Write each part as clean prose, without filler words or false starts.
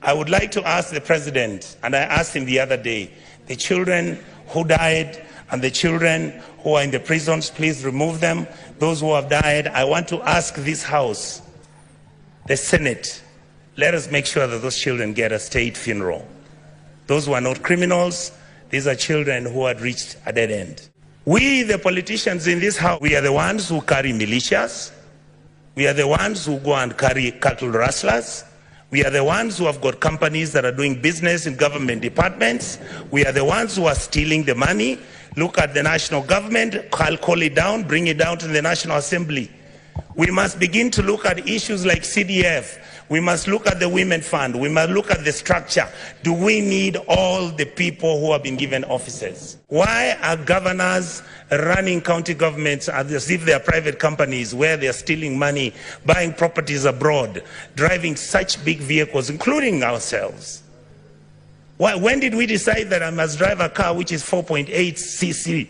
I would like to ask the president, and I asked him the other day, the children who died and the children who are in the prisons, please remove them. Those who have died, I want to ask this House, the Senate, let us make sure that those children get a state funeral. Those who are not criminals, these are children who had reached a dead end. We, the politicians in this House, we are the ones who carry militias. We are the ones who go and carry cattle rustlers. We are the ones who have got companies that are doing business in government departments. We are the ones who are stealing the money. Look at the national government, I'll call it down, bring it down to the National Assembly. We must begin to look at issues like CDF. We must look at the Women Fund. We must look at the structure. Do we need all the people who have been given offices? Why are governors running county governments as if they are private companies where they are stealing money, buying properties abroad, driving such big vehicles, including ourselves? Why, when did we decide that I must drive a car which is 4.8 cc,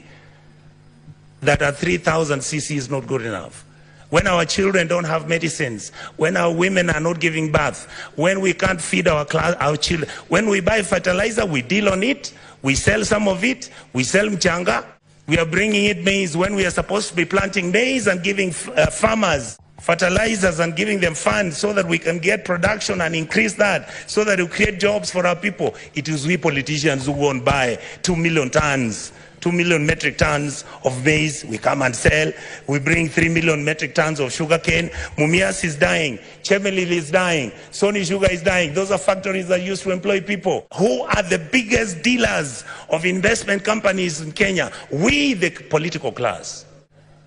that at 3,000 cc is not good enough? When our children don't have medicines, when our women are not giving birth, when we can't feed our children, when we buy fertilizer, we deal on it, we sell some of it, we sell mchanga, we are bringing in maize when we are supposed to be planting maize and giving farmers fertilizers and giving them funds so that we can get production and increase that, so that we create jobs for our people. It is we politicians who go and buy 2 million tons. 2 million metric tons of maize, we come and sell. We bring 3 million metric tons of sugarcane. Mumias is dying. Chemelil is dying. Sony Sugar is dying. Those are factories that used to employ people. Who are the biggest dealers of investment companies in Kenya? We, the political class.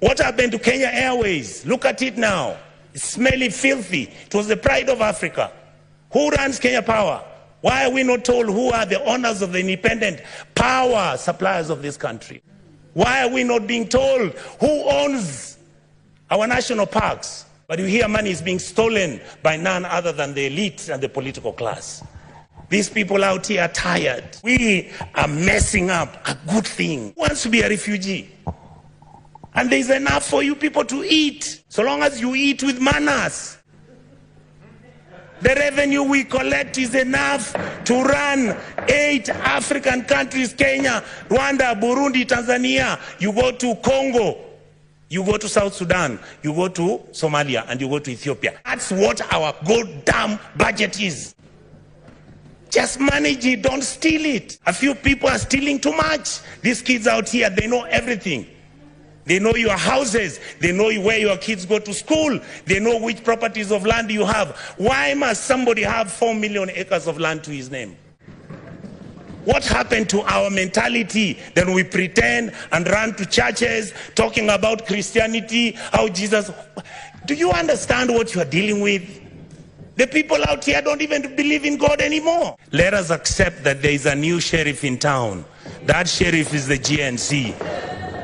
What happened to Kenya Airways? Look at it now. It's smelly, filthy. It was the pride of Africa. Who runs Kenya Power? Why are we not told who are the owners of the independent power suppliers of this country? Why are we not being told who owns our national parks? But you hear money is being stolen by none other than the elite and the political class. These people out here are tired. We are messing up a good thing. Who wants to be a refugee? And there's enough for you people to eat, so long as you eat with manners. The revenue we collect is enough to run 8 African countries: Kenya, Rwanda, Burundi, Tanzania. You go to Congo, you go to South Sudan, you go to Somalia, and you go to Ethiopia. That's what our goddamn budget is. Just manage it, don't steal it. A few people are stealing too much. These kids out here, they know everything. They know your houses. They know where your kids go to school. They know which properties of land you have. Why must somebody have 4 million acres of land to his name? What happened to our mentality? Then we pretend and run to churches talking about Christianity, how Jesus... Do you understand what you are dealing with? The people out here don't even believe in God anymore. Let us accept that there is a new sheriff in town. That sheriff is the GNZ.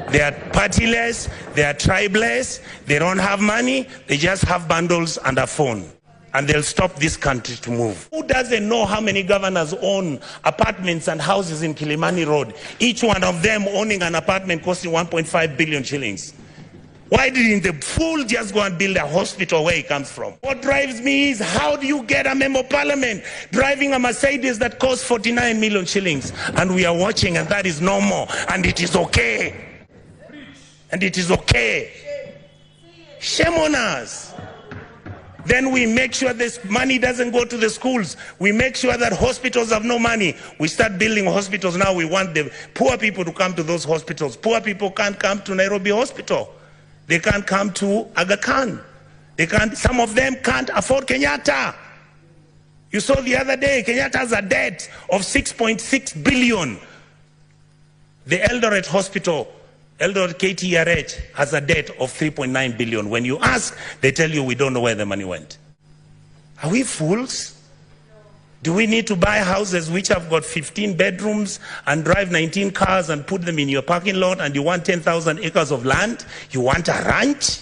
They are partyless, they are tribeless, they don't have money, they just have bundles and a phone. And they'll stop this country to move. Who doesn't know how many governors own apartments and houses in Kilimani Road? Each one of them owning an apartment costing 1.5 billion shillings. Why didn't the fool just go and build a hospital where he comes from? What drives me is, how do you get a member of parliament driving a Mercedes that costs 49 million shillings? And we are watching, and that is normal, and it is okay. And it is okay. Shame on us. Then we make sure this money doesn't go to the schools. We make sure that hospitals have no money. We start building hospitals now. We want the poor people to come to those hospitals. Poor people can't come to Nairobi Hospital. They can't come to Aga Khan. They can't. Some of them can't afford Kenyatta. You saw the other day, Kenyatta has a debt of 6.6 billion. The Eldoret Hospital, Eldoret KTRH, has a debt of 3.9 billion. When you ask, they tell you we don't know where the money went. Are we fools? Do we need to buy houses which have got 15 bedrooms and drive 19 cars and put them in your parking lot, and you want 10,000 acres of land? You want a ranch?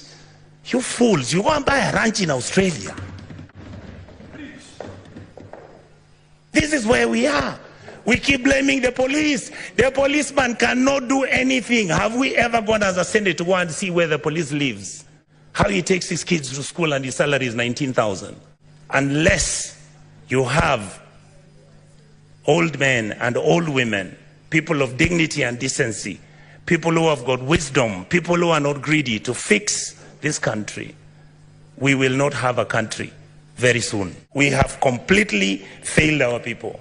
You fools, you go and buy a ranch in Australia. This is where we are. We keep blaming the police. The policeman cannot do anything. Have we ever gone as a Senate to go and see where the police lives? How he takes his kids to school and his salary is 19,000. Unless you have old men and old women, people of dignity and decency, people who have got wisdom, people who are not greedy to fix this country, we will not have a country very soon. We have completely failed our people.